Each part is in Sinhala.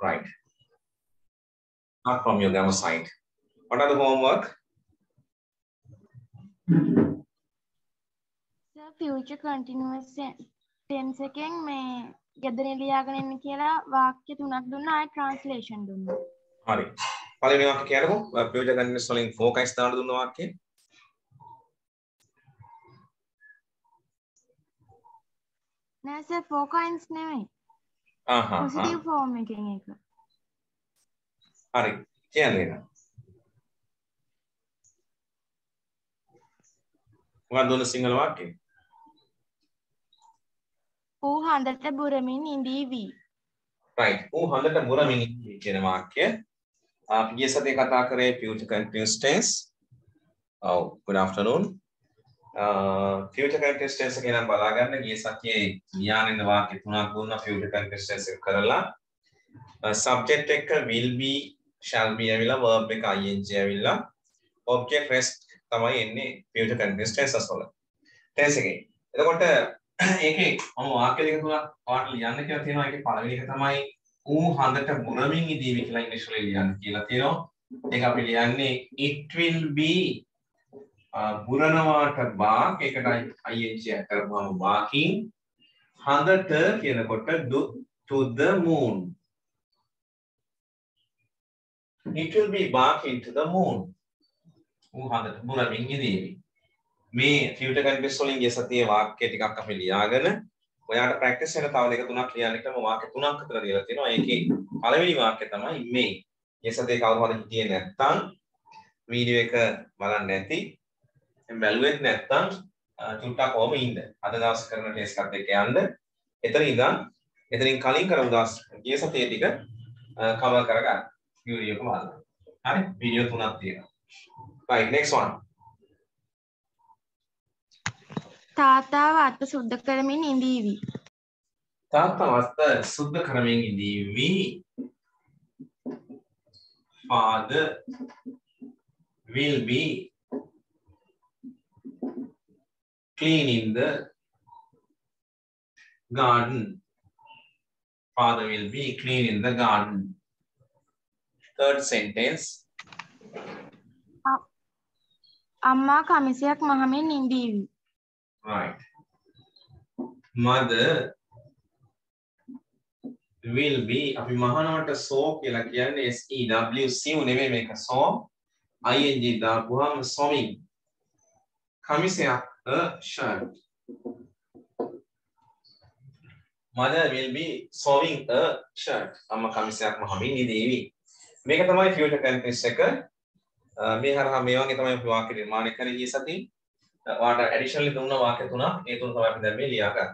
Right. Not from your grammar side. What are the homework? Sir, future continuous tense එකෙන් මේ ගෙදරින් ලියාගෙන ඉන්න කියලා වාක්‍ය තුනක් දුන්නා ආයි translation දුන්නා. හරි. පළවෙනි වාක්‍ය කියන්නකො. future continuous වලින් focus දාන්න දුන්න වාක්‍යය. නෑ සර් focus නෙමෙයි. positive form එකෙන් ඒක. හරි. කියන්නේ. මොකක්ද දුන්න සිංහල වාක්‍යය? ඌ හඳට බුරමින් ඉඳීවි. Right. ඌ හඳට බුරමින් ඉඳීවි කියන වාක්‍ය. අපි ගිය සතියේ කතා කරේ future continuous tense. Oh, good afternoon. Future continuous tense එක නම් බලා ගන්න. ගිය සතියේ ලියාගෙන වාක්‍ය තුනක් දුන්නා future continuous tense එක කරලා. Subject එක will be, shall be ඇවිල්ලා verb එක ing ඇවිල්ලා object rest තමයි එන්නේ future continuous tenses වල. tense එකේ. එතකොට ඒකේ මම වාක්‍ය දෙක තුනක් ඔයාලට ලියන්න කියලා තියෙනවා. ඒකේ පළවෙනි එක තමයි ඌ හඳට බුරමින් ඉදීවි කියලා ඉංග්‍රීසි වලින් ලියන්න කියලා තියෙනවා. ඒක අපි ලියන්නේ it will be බුරනවාට bark ඒකට ing එක කරපුවම barking හඳට කියනකොට to the moon. It will be barking to the moon. ඌ හඳට බුරමින් ඉදීවි. මේ future continuous වලින් ගිය සතියේ වාක්‍ය ටිකක් අපි ලියාගෙන ඔයාලට ප්‍රැක්ටිස් වෙන තව දෙක තුනක් ලියන්න කියලා වාක්‍ය තුනක් අතර දීලා තියෙනවා. ඒකේ පළවෙනි වාක්‍ය තමයි මේ. ගිය සතියේ කවුරු හරි හිටියේ නැත්නම් වීඩියෝ එක බලන්න නැති බැලුවෙත් නැත්නම් චුට්ටක් ඕම ඉන්න. අද දවස් කරන ටෙස්ට් එකත් එක්ක යන්න. එතනින් කලින් කරමු දවස් ගිය සතියේ ටික කවර් කරගන්න. වීඩියෝ එක බලන්න. හරි? වීඩියෝ තුනක් තියෙනවා. Right, next one. තාත්තාව අත සුද්ධ කරමින් ඉඳීවි. තාත්තා අත සුද්ධ කරමින් ඉඳීවි. Father will be cleaning the garden. Father will be cleaning the garden. Third sentence. අම්මා කමිසයක් මහමින් ඉඳීවි. Right. Mother will be අපි මහනවට saw කියලා කියන්නේ SEW නෙමෙයි මේක saw ing දාපුවාම sewing කමිසයක් a shirt. Mother will be sewing a shirt. අම්මා කමිසයක් මහමින් ඉඳීවි. මේක තමයි future continuous එක. මේ හරහා මේ වගේ තමයි අපි වාක්‍ය නිර්මාණය කරන්නේ ගිය සතියේ. ඔයාලට ඇඩිෂනලි දුන්න වාක්‍ය තුනක් ඒ තුන තමයි අපි දැන් මේ ලියා ගන්න.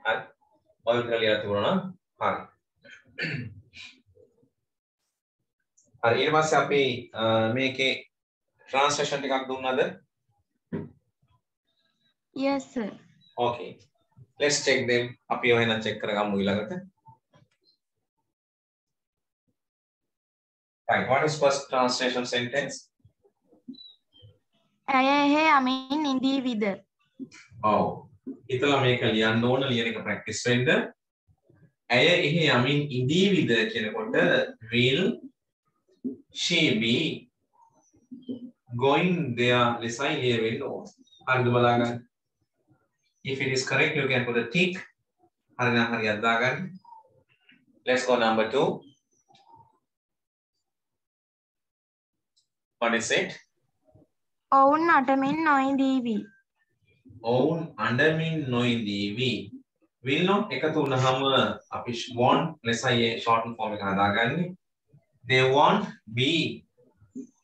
හරි. ඔය විතර ලියලා තිබුණා නම් හරි. හරි ඊට පස්සේ අපි මේකේ ට්‍රාන්ස්ලේෂන් ටිකක් දුන්නද? Yes sir. Okay. Let's check them. අපි ඔය එහෙනම් check කරගමු ඊළඟට. Right. What is first translation sentence? ඇය එහෙ යමින් ඉඳීවිද? ඔව්. ඉතලා මේක ලියන්න ඕන ලියන එක ප්‍රැක්ටිස් වෙන්න. ඇය එහෙ යමින් ඉඳීවිද කියනකොට will she be going there ලෙසයි ලියවෙන්න ඕන. හරිද බලන්න. If it is correct you can put a tick. හරි නම් හරියට දාගන්න. Let's go number 2. What is it? ඔවුන් අටමින් නොඉඳීවි. ඔවුන් අඬමින් නොඉඳීවි. will not එකතු වුණාම අපි want ලෙසයි ඒ shorten form එක හදාගන්නේ. They won't be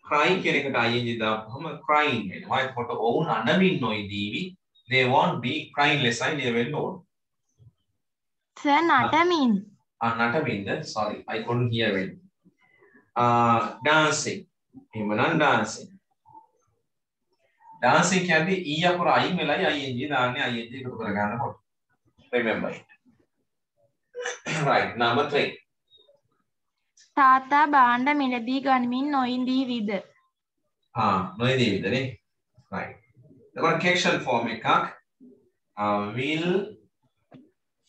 crying කියන එකට ing දාපුවම crying වෙනවා. එතකොට ඔවුන් අඬමින් නොඉඳීවි. They won't be crying ලෙසයි ලියවෙන්න ඕන. Sir නටමින්. නටමින්ද? Sorry, I couldn't hear well. Dancing. එහෙමනම් dancing. Dancing කියන්නේ e අකුර අයින් වෙලයි ing දාන්නේ ing එකතු කරගන්නකොට. Remember it. Right, number 3. තාත්තා භාණ්ඩ මිලදී ගනිමින් නොඉඳීවිද? නොඉඳීවිද නේ? Right. එතකොට question form එකක් will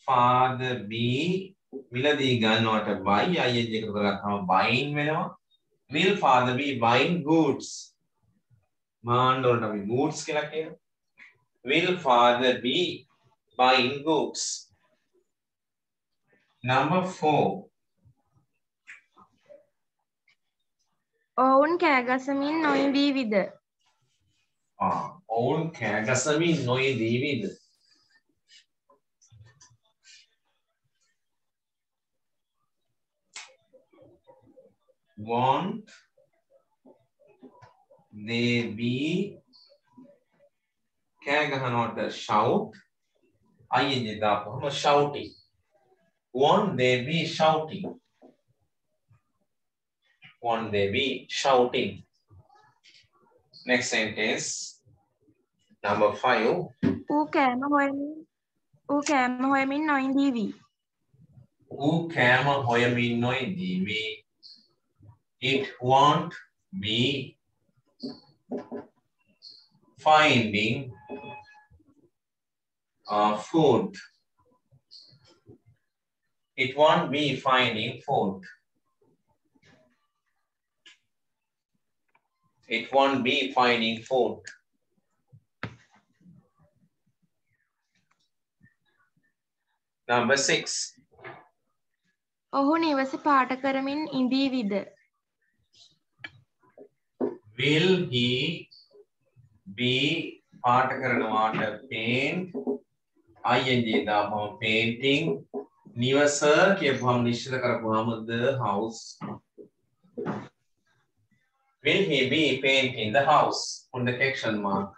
father be මිලදී ගන්නවට buy ing එකතු කරගත්තාම buying වෙනවා. Will father be buying goods? මාන්න වලට අපි goods කියලා කියනවා. Will father be buying goods? Number 4. ඔවුන් කෑගසමින් නොඉඳීවිද? ඔවුන් කෑගසමින් නොඉඳීවිද? Won't they be කෑ ගහනවට shout ing දාපුවම shouting. Won't they be shouting? Won't they be shouting? Next sentence. Number 5. ඌ කෑම හොයමින් නොඉඳීවි. ඌ කෑම හොයමින් නොඉඳීවි. It won't be finding food. It won't be finding food. It won't be finding food. Number 6. ඔහු නිවස පාට කරමින් ඉඳීවිද? Will he be පාට කරනවාට paint ing දාපුවම painting නිවස කියපුවම නිශ්චිත කරපුවම the house. Will he be painting the house? On the question mark.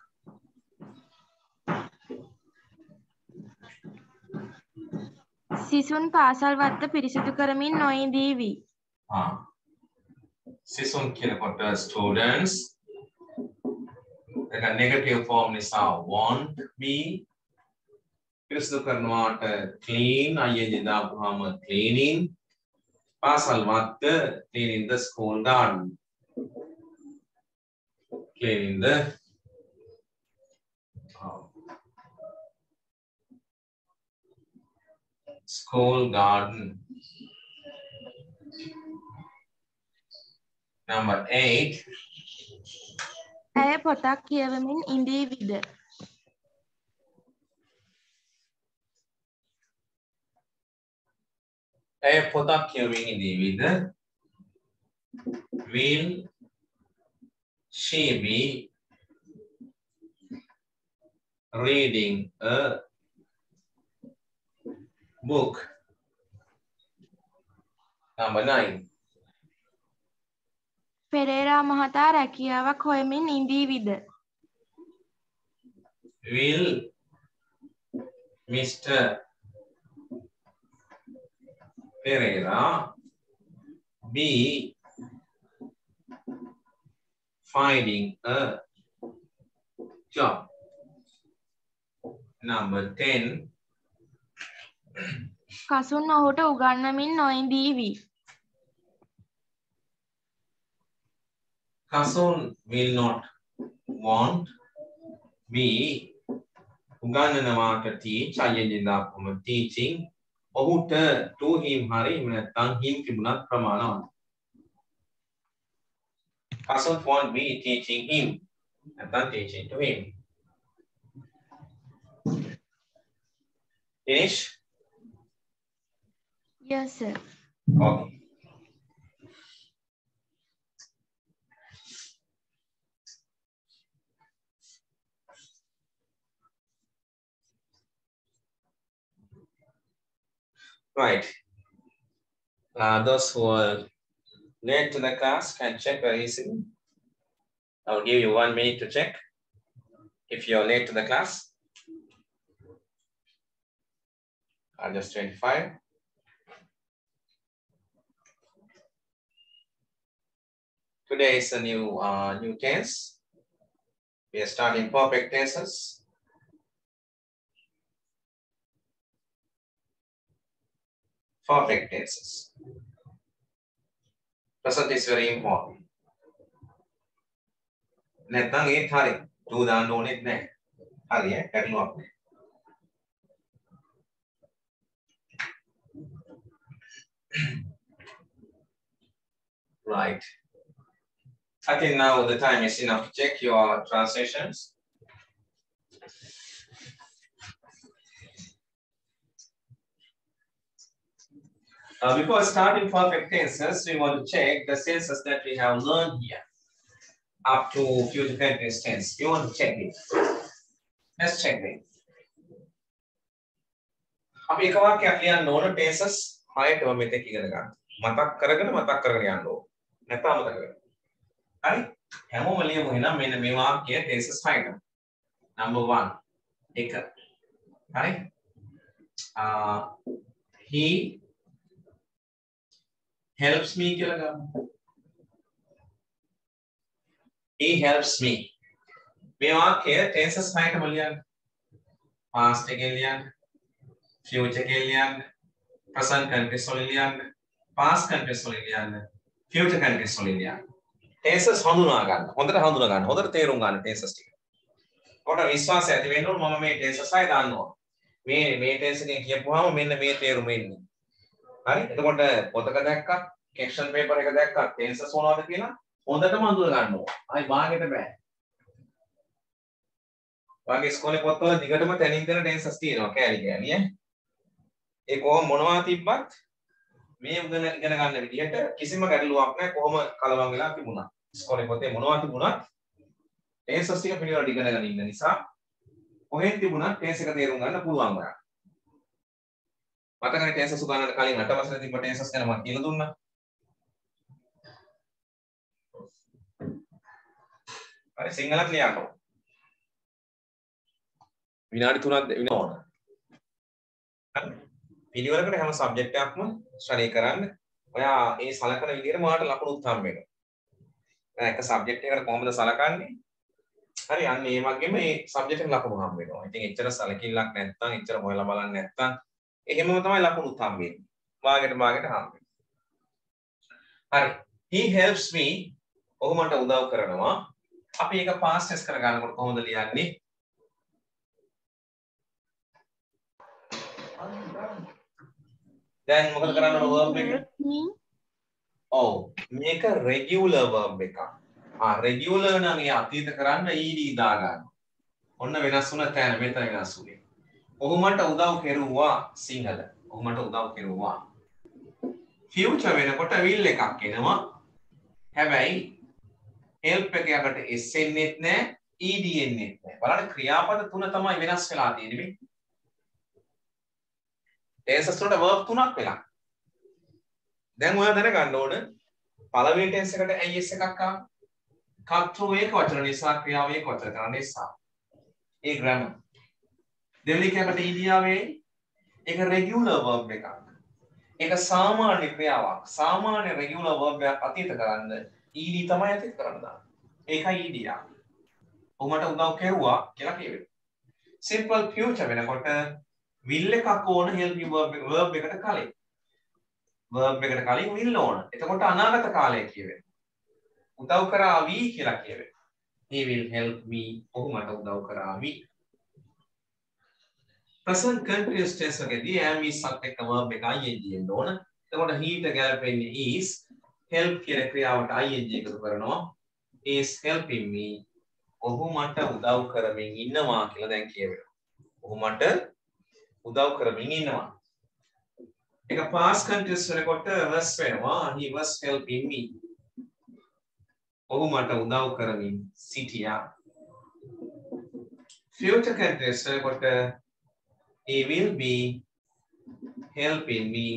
සිසුන් පාසල් වත්ත පිරිසිදු කරමින් නොඉඳීවි. සිසුන් කියනකොට students. The negative form නිසා won't be. පිරිසිදු කරනවාට clean ing දාපුවම cleaning. පාසල් වත්ත cleaning the school garden. Cleaning the school garden. Number 8. ඇය පොතක් කියවමින් ඉඳීවිද? ඇය පොතක් කියවමින් ඉඳීවිද? Will she be reading a book? Number 9. Perera මහතා රැකියාවක් හොයමින් ඉඳීවිද? Will Mr. Pereira be finding a job? Number 10. Kasun ඔහුට උගන්වමින් නොඉඳීවි. Kasun will not want be උගන්වනවාට teach ing දාපුවම teaching ඔහුට to him හරි එහෙම නැත්නම් him තිබුණත් ප්‍රමාණවත්. Kasun won't be teaching him නැත්නම් teaching to him. Finish? Yes sir. Okay. Right. Those who are late to the class can check very easily. I'll give you 1 minute to check if you're late to the class. Just 25. Today is a new tense. We are starting perfect tenses. Perfect tenses. Present is very important. නැත්නම් ඒත් හරි. do දාන්න ඕනෙත් නැහැ. හරි ඈ ගැටලුවක් නැහැ. Right. I think now the time is enough to check your translations. Before starting perfect tenses, we want to check the senses that we have learned here up to future continuous tense. You want to check it. Let's check it. අපි එක වාක්‍යයක් ලියන්න ඕන tenses 6ටම මෙතෙක් ඉගෙන ගන්න. මතක් කරගෙන යන්න ඕන. නැත්නම් අමතක කරගන්න. හරි? හැමෝම ලියමු එහෙනම් මෙන්න මේ වාක්‍ය tenses 6ටම. Number 1. එක. හරි? He helps me කියලා ගන්න. He helps me. මේ වාක්‍ය tenses 6ටම ලියන්න. Past එකෙන් ලියන්න. Future එකෙන් ලියන්න. Present continuous වලින් ලියන්න. Past continuous වලින් ලියන්න. Future continuous වලින් ලියන්න. Tenses හඳුනා ගන්න. හොඳට හඳුනා ගන්න. හොඳට තේරුම් ගන්න tenses ටික. ඔකට විශ්වාසය ඇති වෙන්න ඕන මම මේ tenses 6 දාන්න ඕන. මේ tense එකෙන් කියපුවාම මෙන්න මේ තේරුම එන්නේ. හරි? එතකොට පොතක දැක්කත්, caption paper එක දැක්කත් tenses මොනවද කියලා හොඳටම හඳුනා ගන්න ඕන. ආයි බාගෙට බෑ. වාගේ ඉස්කෝලේ පොත්වල දිගටම තැනින් තැන tenses තියෙනවා කෑලි කෑලි ඈ. ඒ කොහොම මොනවා තිබ්බත් මේ ඉගෙන ගන්න විදිහට කිසිම ගැටලුවක් නැහැ කොහොම කලවම් වෙලා තිබුණා. ඉස්කෝලේ පොතේ මොනවා තිබුණත් tenses ටික පිළිවෙලට ඉගෙනගෙන ඉන්න නිසා කොහෙන් තිබුණත් tense එක තේරුම් ගන්න පුළුවන් වුණා. මතකනේ tenses උගන්නන්න කලින් 8 වසරේ තිබ්බ tenses ගැන මම කියලා දුන්නා. හරි සිංහලත් ලියන්න ඕන. විනාඩි 3ක් වෙන්න ඕන. පිළිවෙලකට හැම සබ්ජෙක්ට් එකක්ම ස්ටඩි කරන්න. ඔයා ඒ සලකන විදිහට මාට ලකුණුත් හම්බ වෙනවා. දැන් එක සබ්ජෙක්ට් එකකට කොහොමද සලකන්නේ? හරි අන්න ඒ වගේම මේ සබ්ජෙක්ට් එකට ලකුණු හම්බ වෙනවා. ඉතින් එච්චර සලකිල්ලක් නැත්නම් එච්චර හොයලා බලන්න නැත්නම් එහෙමම තමයි ලකුණුත් හම්බ වෙන්නේ. භාගයට හම්බ වෙනවා. හරි. He helps me. ඔහු මට උදව් කරනවා. අපි ඒක past tense කරගන්නකොට කොහොමද ලියන්නේ? දැන් මොකද කරන්න ඕන verb එක? ඔව් මේක regular verb එකක්. regular නම් ඒ අතීත කරන්න ed දා ගන්න. ඔන්න වෙනස් වුණ තැන මෙතන වෙනස් වුණේ. ඔහු මට උදව් කෙරුවා සිංහල. ඔහු මට උදව් කෙරුවා. future වෙනකොට will එකක් එනවා. හැබැයි help එක යකට s එන්නේත් නැහැ ed එන්නේත් නැහැ. බලන්න ක්‍රියාපද තුන තමයි වෙනස් වෙලා තියෙන්නේ. tenses වලට verb තුනක් වෙලා. දැන් ඔයා දැනගන්න ඕන පළවෙනි tense එකට is එකක් ආවා. කර්තෘ ඒක වචන නිසා ක්‍රියාව ඒක වචන කරන නිසා. ඒ grammar. දෙවෙනි එකකට ed ආවේ ඒක regular verb එකක්. ඒක සාමාන්‍ය ක්‍රියාවක්. සාමාන්‍ය regular verb එකක් අතීත කරන්න ed තමයි අතීත කරන්න දාන්න. ඒකයි ed ආ. ඔහු මට උදව් කෙරුවා කියලා කියවෙන්නේ. simple future වෙනකොට will එකක් ඕන help you verb එකට කලින්. verb එකට කලින් will ඕන. එතකොට අනාගත කාලය කියවෙන්නේ. උදව් කරાવી කියලා කියවෙන්නේ. He will help me. ඔහු මට උදව් කරાવી. present continuous tense එකේදී am is සත් එක්ක verb එක ing එන්න ඕන. එතකොට he ට ගැලපෙන්නේ is help කියන ක්‍රියාවට ing එකතු කරනවා. He is helping me. ඔහු මට උදව් කරමින් ඉන්නවා කියලා දැන් කියවෙනවා. ඔහු මට උදව් කරමින් ඉන්නවා. ඒක past continuous වෙනකොට was වෙනවා. He was helping me. ඔහු මට උදව් කරමින් සිටියා. future continuous වෙනකොට he will be helping me.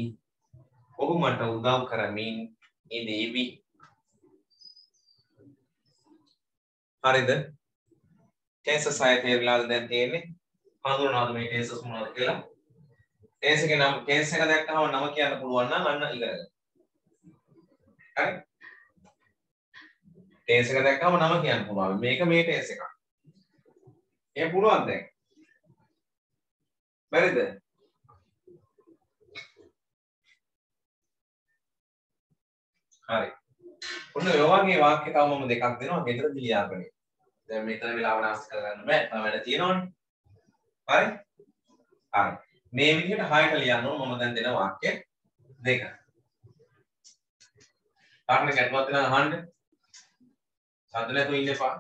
ඔහු මට උදව් කරමින් ඉඳීවි. හරිද? tenses අය තේරලාද දැන් තියෙන්නේ? හඳුනනවාද මේ tenses මොනවද කියලා? tense එකේ නම tense එක දැක්කම නම කියන්න පුළුවන් නම් අන්න ඉගෙන ගන්න. හරි? tense එක දැක්කම නම කියන්න පුළුවන්. මේක මේ tense එකක්. එහෙම පුළුවන් දැන්. බැරිද? හරි. ඔන්න ඔය වගේ වාක්‍ය තව මම දෙකක් දෙනවා ගෙදරදී ලියාගන්න. දැන් මෙතන වෙලාව නාස්ති කරගන්න බෑ. තව වැඩ තියෙනවනේ. හරි? හරි. මේ විදිහට 6ට ලියන්න ඕන මම දැන් දෙන වාක්‍ය දෙක. කාරණේ ගැටලුවක් තියෙනවා අහන්න. සද්ද නැතුව ඉන්න එපා.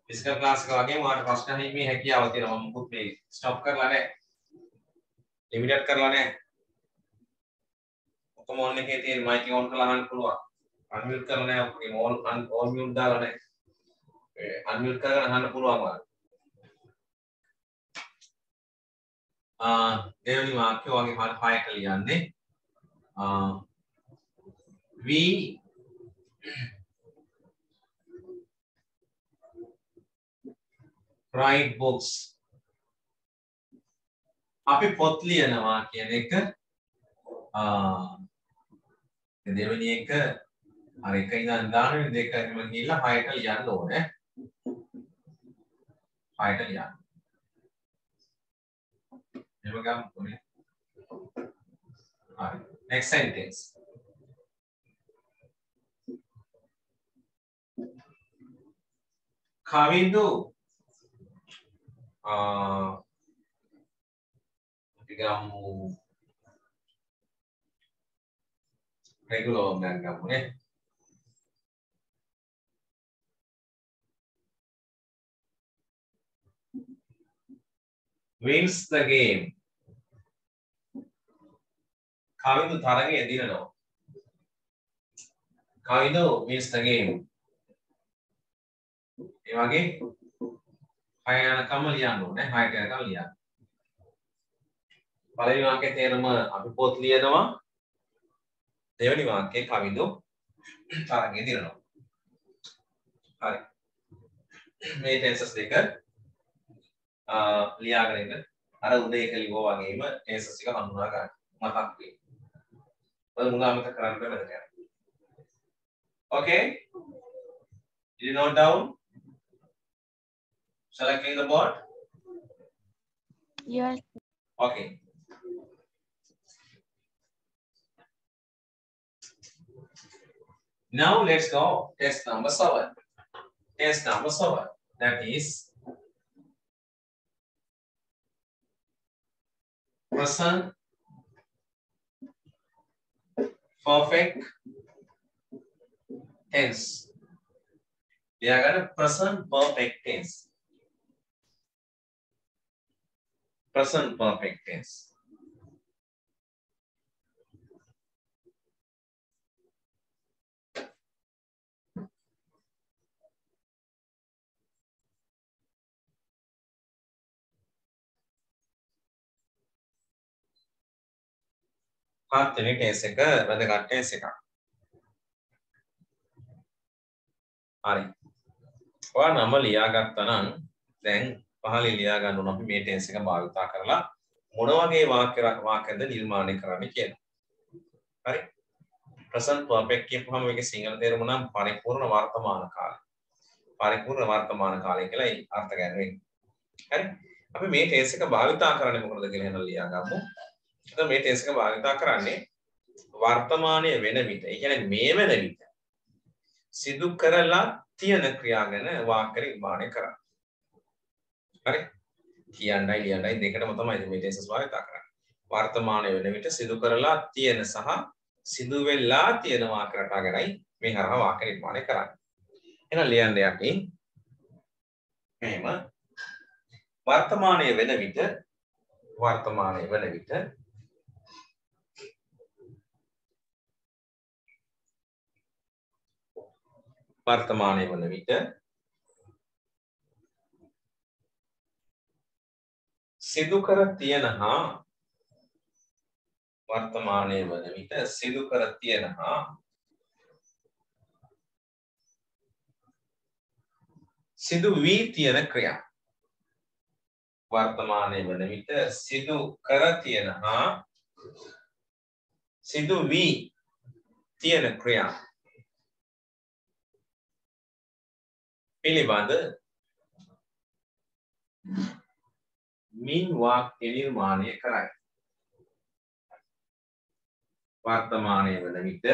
ෆිසිකල් ක්ලාස් එක වගේම ඔයාලට ප්‍රශ්න අහීමේ හැකියාව තියෙනවා. මම මුකුත් මේ ස්ටොප් කරලා නැහැ. ලිමිටඩ් කරලා නැහැ. ඔක්කොම ඔන් එකේ තියෙන මයික් එක ඔන් කරලා අහන්න පුළුවන්. අන්මියුට් කරලා නැහැ. ඔක්කොම ඕන් මියුට් දාලා නැහැ. අන්මියුට් කරගෙන අහන්න පුළුවන් ඔයාලට. දෙවෙනි වාක්‍ය වගේ හයට ලියන්නේ. we write books. අපි පොත් ලියනවා කියන එක දෙවෙනි එක අර එක ඉඳන් දාන දෙකම ගිහිල්ලා හයට ලියන්න ඕනේ. හයට ලියන්න. එහෙම ගමුනේ. හරි. next sentence. කවිඳු අපි ගමු regular එකක් ගමුනේ. wins the game. කවිඳු තරගය දිනනවා. කවිඳු wins the game. ඒ වගේ හය යනකම් ලියන්න ඕනේ. හයට යනකම් ලියන්න. පළවෙනි වාක්‍යයේ තේරුම අපි පොත් ලියනවා. දෙවෙනි වාක්‍යයේ කවිඳු තරගය දිනනවා. හරි. මේ ටෙන්සස් දෙක ලියාගෙන ඉන්න. අර උදේ එක ලිව්වා වගේම ටෙන්සස් එක හඳුනා ගන්න. මතක් වෙයි. ඔය මුලාමත කරන්න බෑ. Okay? Did you note down? Shall I clear the board? Yes. Okay. Now let's go test number 7. Test number 7. That is present perfect tense. We are going to present perfect tense. Present perfect tense. හත්වෙනි ටෙස්ට් එක වැදගත් ටෙස්ට් එකක්. හරි. ඔයා නම ලියාගත්තා නම් දැන් පහලින් ලියා ගන්න ඕන අපි මේ ටෙන්ස් එක භාවිතා කරලා මොන වගේ වාක්‍යද නිර්මාණය කරන්න කියලා. හරි. present perfect කියපුවම මේකේ සිංහල තේරුම නම් පරිපූර්ණ වර්තමාන කාලය. පරිපූර්ණ වර්තමාන කාලය කියලා ඒ අර්ථ ගන්න වෙන්නේ. හරි. අපි මේ ටෙන්ස් එක භාවිතා කරන්නේ මොකටද කියලා එහෙනම් ලියා ගමු. එතකොට මේ ටෙන්ස් එක භාවිතා කරන්නේ වර්තමානයේ වෙන විට. ඒ කියන්නේ මේ වෙන විට සිදු කරලා තියෙන ක්‍රියා ගැන වාක්‍ය නිර්මාණය කරන්න. හරි. කියන්නයි ලියන්නයි දෙකටම තමයි මේ ටෙන්සස් භාවිත කරන්නේ. වර්තමානයේ වෙන විට සිදු කරලා තියෙන සහ සිදු වෙලා තියෙන වාක්‍ය රටා ගැනයි මේ හරහා වාක්‍ය නිර්මාණය කරන්නේ. එහෙනම් ලියන්න යන්නේ මෙහෙම වර්තමානයේ වෙන විට වර්තමානයේ වෙන විට වර්තමානයේ වන විට සිදු කර තියෙන හා වර්තමානයේ වන විට සිදු කර තියෙන හා සිදු වී තියෙන ක්‍රියා. වර්තමානයේ වන විට සිදු කර තියෙන හා සිදු වී තියෙන ක්‍රියා පිළිබඳ මින් වාක්‍ය නිර්මාණය කරයි. වර්තමානයේ වන විට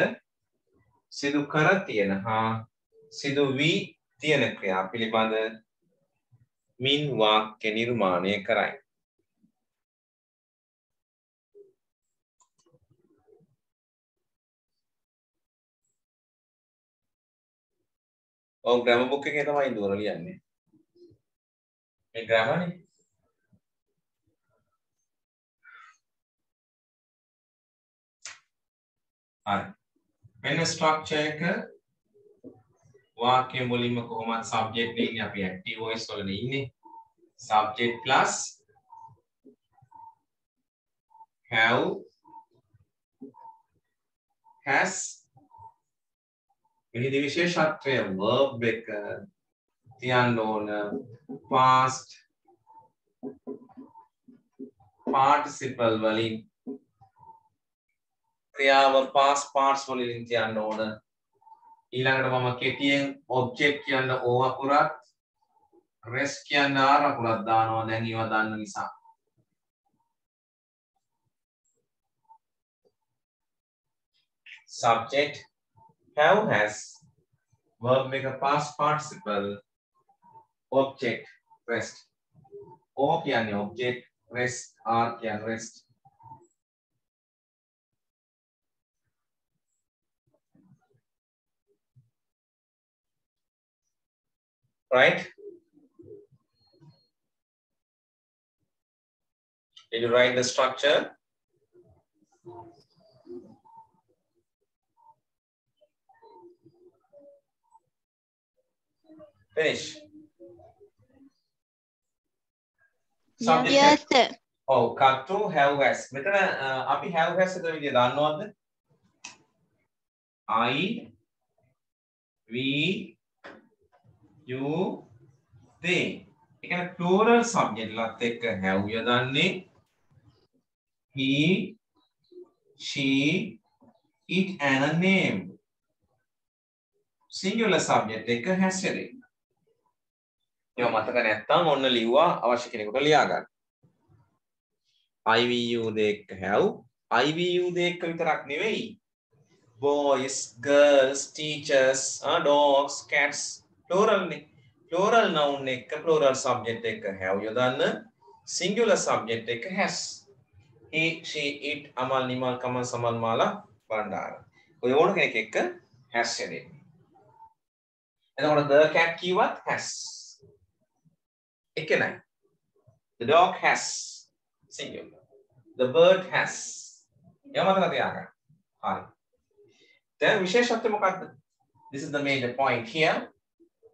සිදු කර තියෙන හා සිදු වී තියෙන ක්‍රියා පිළිබඳ මින් වාක්‍ය නිර්මාණය කරයි. ඔව් grammar book එකේ තමයි ඉඳුර ලියන්නේ. මේ grammar නේ. හරි. මෙන්න structure එක වාක්‍ය මුලින්ම කොහොමද subject නේ ඉන්නේ අපි active voice වලනේ ඉන්නේ. Subject plus have has මෙහිදී විශේෂත්වය verb එක තියන්න ඕන past participle වලින් ක්‍රියාව past parts වලින් තියන්න ඕන ඊළඟට මම කෙටියෙන් object කියන්න o අකුරත් rest කියන්න r අකුරක් දානවා දැන් ඒවා දන්න නිසා subject have has verb එක past participle object rest o කියන්නේ object rest r කියන්නේ rest right did you write the structure finish subject yes sir oh cut to have has මෙතන අපි have has එක විදිය දන්නවද I we you they ඒ කියන්නේ plural subject ලත් එක්ක have යොදන්නේ he she it and a name singular subject එක has යදෙන්න ඒවා මතක නැත්නම් ඔන්න ලිව්වා අවශ්‍ය කෙනෙකුට ලියා ගන්න I we you they එක්ක have I we you they එක්ක විතරක් නෙවෙයි boys girls teachers dogs cats plural නේ plural noun එක plural subject එක have යොදන්න singular subject එක has he she it amal nimal kamal samal mala bandara ඔය ඕන කෙනෙක් එක්ක has යදෙන්නේ එතකොට the cat කිව්වත් has එක නයි the dog has singular the bird has ඒව මතක තියාගන්න හරි දැන් විශේෂත්වය මොකක්ද this is the major point here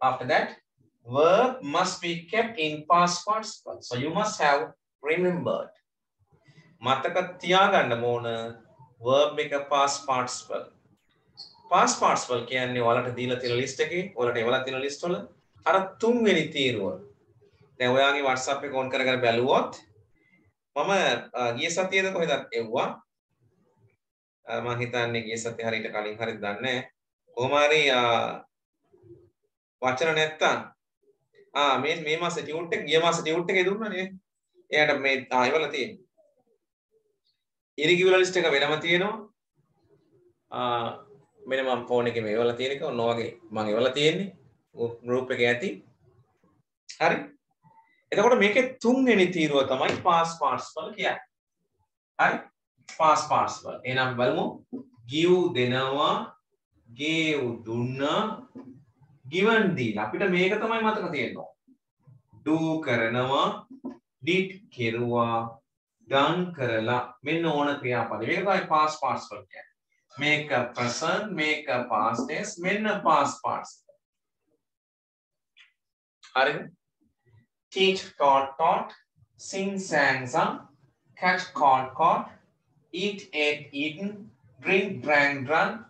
after that verb must be kept in past participle so you must have remembered මතක තියාගන්න ඕන verb එක past participle කියන්නේ ඔයාලට දීලා තියෙන list එකේ ඔයාලට එවලා තියෙන list වල අර තුන්වෙනි තීරුව දැන් ඔයාගේ WhatsApp එක on කරගෙන බැලුවොත් මම ගිය සතියේද කොහෙදත් එව්වා මම හිතන්නේ ගිය සතිය හරියට කලින් හරියට දන්නේ නැහැ කොහොම හරි වචන නැත්තම් මේ මාසේ ටියුට් එක ගිය මාසේ ටියුට් එකේ දුන්නානේ එයාට මේ ඒවල තියෙන්නේ ඉරිගියුලර් ලිස්ට් එක වෙනම තියෙනවා මෙන්න මම ෆෝන් එකේ මේවල තියෙන එක ඔන්න ඔයගේ මම ඒවල තියෙන්නේ ගෲප් එකේ ඇති හරි එතකොට මේකේ තුන්වෙනි තීරුව තමයි past participle කියන්නේ හරි past participle එහෙනම් බලමු give දෙනවා gave දුන්නා given දීලා අපිට මේක තමයි මතක තියෙන්නේ do කරනවා did කෙරුවා done කරලා මෙන්න ඕන ක්‍රියාපද මේක තමයි past participle කියන්නේ make a present make a past tense මෙන්න past participle හරිද teach taught sing sang sung catch caught eat ate eaten drink drank drunk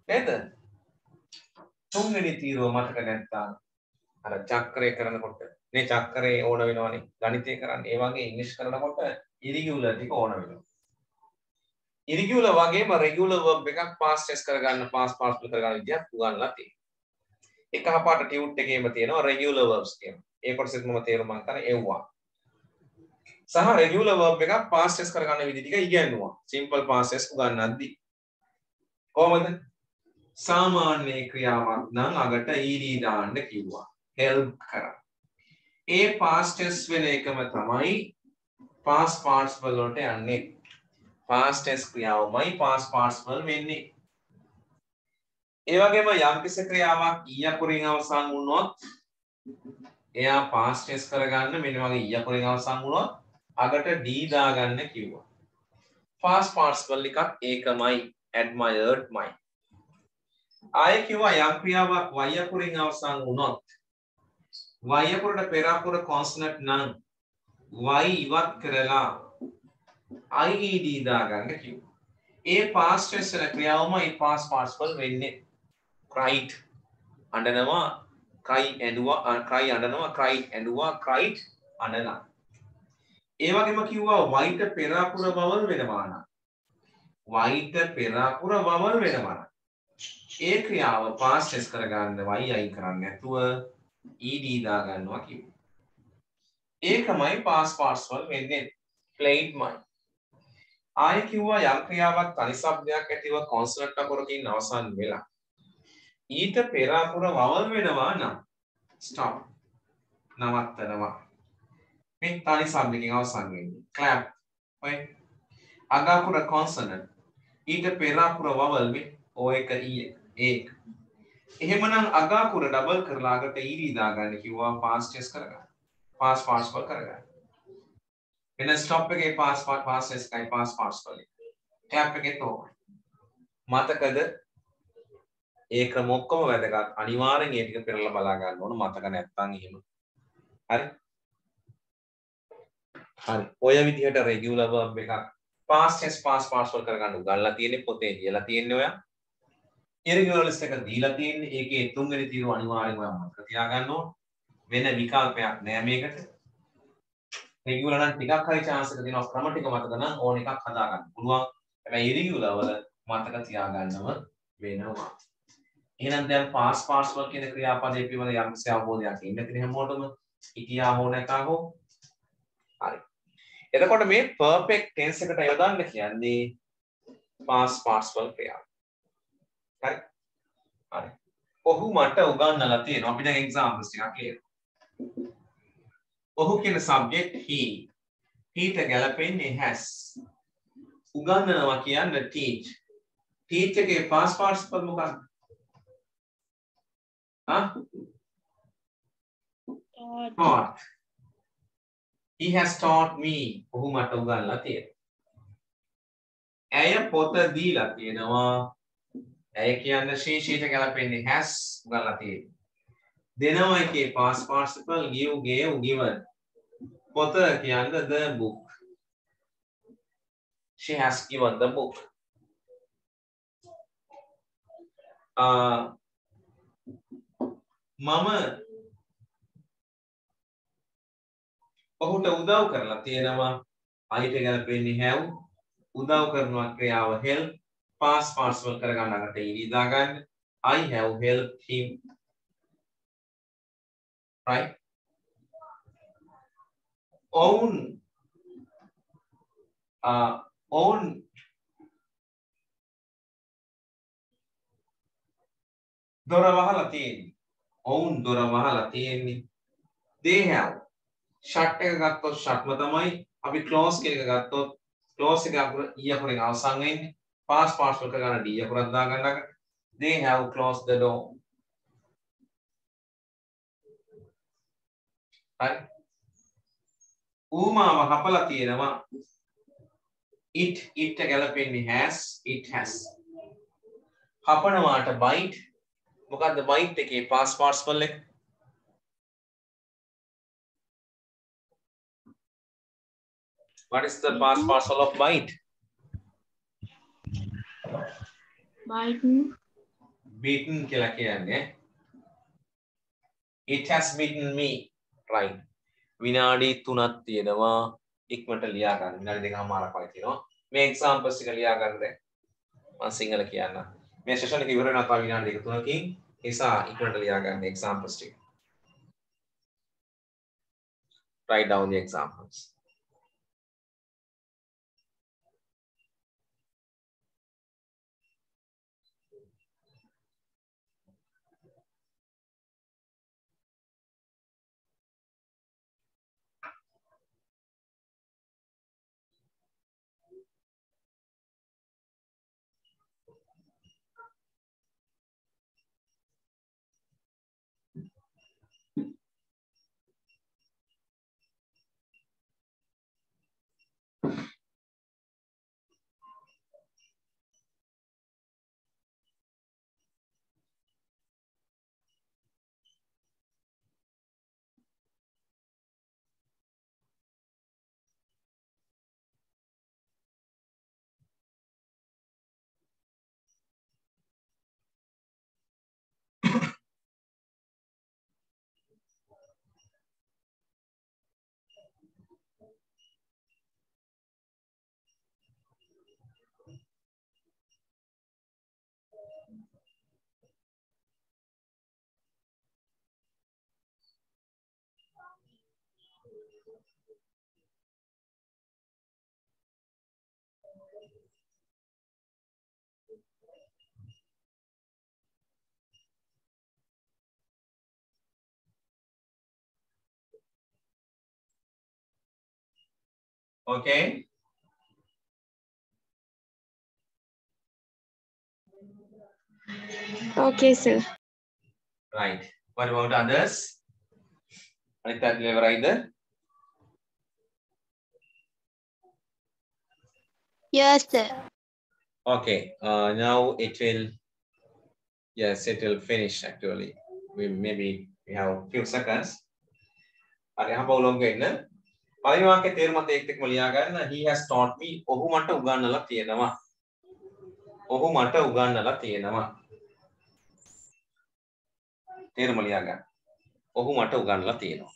නේද තුන්වෙනි තීරුව මතක නැත්නම් අර චක්‍රය කරනකොට මේ චක්‍රේ ඕන වෙනවනේ ගණිතය කරන්න ඒ වගේ ඉංග්‍රීසි කරනකොට ඉරිගියුලර් ටික ඕන වෙනවා ඉරිගියුලර් වගේම රෙගියුලර් verb එකක් past tense කරගන්න past participle කරගන්න විදියක් උගන්ලා තියෙනවා එක හපාට ටියුට් එකේම තියෙනවා රෙගියුලර් verbs කියනවා ඒ කොටසෙත් මම තේරුම් ගන්න එව්වා සහ රෙගියුලර් verb එකක් past tense කරගන්න විදි ටික ඉගෙනුවා simple past tense උගන්වද්දි කොහොමද සාමාන්‍ය ක්‍රියාවක් නම් අගට ed දාන්න කිව්වා help කරා ඒ past tense වෙන එකම තමයි past participle වලට යන්නේ past tense ක්‍රියාවමයි past participle වෙන්නේ ඒ වගේම යම් කිසි ක්‍රියාවක් ඊ අකුරින් අවසන් වුණොත් එයා past tense කරගන්න මෙන්න වගේ ඊ අකුරින් අවසන් වුණොත් අගට d දාගන්න කිව්වා. past participle එකක් ඒකමයි admired මයි. ආයෙ කිව්වා යම් ක්‍රියාවක් y අකුරින් අවසන් වුණොත් y අකුරට පෙර අකුර consonant නම් y ඉවත් කරලා ied දාගන්න කිව්වා. ඒ past tense වල ක්‍රියාවමයි past participle වෙන්නේ. cried අඬනවා cry ඇඬුවා cry අඬනවා cried ඇඬුවා cried අඬනවා. ඒ වගේම කිව්වා y ට පෙර අකුර vowel වෙනවා නම් y ට පෙර අකුර vowel වෙනවා නම් ඒ ක්‍රියාව past tense කරගන්න y අයින් කරන්නේ නැතුව ed දා ගන්නවා කිව්වා. ඒකමයි past participle වෙන්නේ. played මයි. ආයෙ කිව්වා යම් ක්‍රියාවක් තනි શબ્දයක් ඇතිව consonant අකුරකින් අවසන් වෙලා ඊට පෙර අකුර vowel වෙනවා නම් stop නවත්තනවා. මේ තනි શબ્දකින් අවසන් වෙන්නේ. clap ඔය අග අකුර consonant ඊට පෙර අකුර vowel මේ o එක e එක. එහෙමනම් අග අකුර ඩබල් කරලා අගට ed දාගන්න කිව්වා past tense කරගන්න. past participle කරගන්න. එන stop එකේ past tense එකයි past participle එක. clap එකේ තෝරන්න. මතකද? ඒ ක්‍රම ඔක්කොම වැදගත්. අනිවාර්යෙන් ඒ ටික පෙරලා බලා ගන්න ඕන මතක නැත්තම් එහෙම. හරි? හරි. ඔය විදිහට regular verb එකක් past tense past participle කරගන්න උගන්ලා තියෙන්නේ පොතේ ලියලා තියෙන්නේ ඔයා. irregular list එක දීලා තියෙන්නේ. ඒකේ තුන්වෙනි තීරුව අනිවාර්යෙන්ම ඔයා මතක තියාගන්න ඕන. වෙන විකල්පයක් නෑ මේකට. regular නම් ටිකක් හරි chance එක දෙනවා ක්‍රම ටික මතක නම් ඕන එකක් හදා ගන්න පුළුවන්. හැබැයි irregular වල මතක තියාගන්නම වෙනවා. එහෙනම් දැන් past participle කියන ක්‍රියාපදයේ පිළිබඳ යම්කිසි අවබෝධයක් ඉන්න තියෙන හැමෝටම හිතියා හෝ නැතා හෝ හරි. එතකොට මේ perfect tense එකට යොදන්න කියන්නේ past participle ක්‍රියාව. හරි. හරි. ඔහු මට උගන්වලා තියෙනවා. අපි දැන් examples ටිකක් ලියමු. ඔහු කියන subject he. heට ගැලපෙන්නේ has. උගන්වනවා කියන්නේ teach. teach එකේ past participle මොකක්ද? Taught. He has taught me. ඔහු මට උගන්වලා තියෙනවා. ඇය පොත දීලා තියෙනවා. ඇය කියන්නේ she ට ගැලපෙන්නේ has උගන්වලා තියෙනවා. දෙනවා එකේ past participle give gave given. පොත කියන්නේ the book. She has given the book. මම ඔහුට උදව් කරලා තියෙනවා. අයිට ගැලපෙන්නේ have උදව් කරනවා ක්‍රියාව help past participle කරගන්න අකට ed දාගන්න I have helped him. right? own දොර වහලා තියෙන්නේ. ඔවුන් දොර වහලා තියෙන්නේ. they have shut එක ගත්තොත් shutම තමයි. අපි close කියන එක ගත්තොත් close එක අකුර e අකුරෙන් අවසන් වෙන්නේ. past participle කරගන්න d අකුරක් දාගන්න අකට they have closed the door. හරි. ඌමාව කපලා තියෙනවා. it ගැලපෙන්නේ has it has. කපනවාට bite මොකද්ද bite එකේ past participle එක? What is the past participle of bite? Beaten කියලා කියන්නේ. It has beaten me. right. විනාඩි 3ක් තියෙනවා. ඉක්මනට ලියා ගන්න. විනාඩි 2කමාරක් වගේ තියෙනවා. මේ examples ටික ලියා ගන්න දැන්. මම සිංහල කියන්න. මේ session එක ඉවර වෙනවා තව විනාඩි 2-3කින්. ඒ නිසා ඉක්මනට ලියා ගන්න examples ටික. Write down the examples. Okay. Okay, sir. Right. What about others? Anita, do you ever either? Yes, sir. Okay. Now it will. Yes, it will finish actually. Maybe we have a few seconds. Ari apa ulong ගන්න. පළවෙනි වාක්‍යයේ තේරුමත් එක්කම ලියා ගන්න. He has taught me. ඔහු මට උගන්වලා තියෙනවා. ඔහු මට උගන්වලා තියෙනවා. තේරුම ලියා ගන්න. ඔහු මට උගන්වලා තියෙනවා.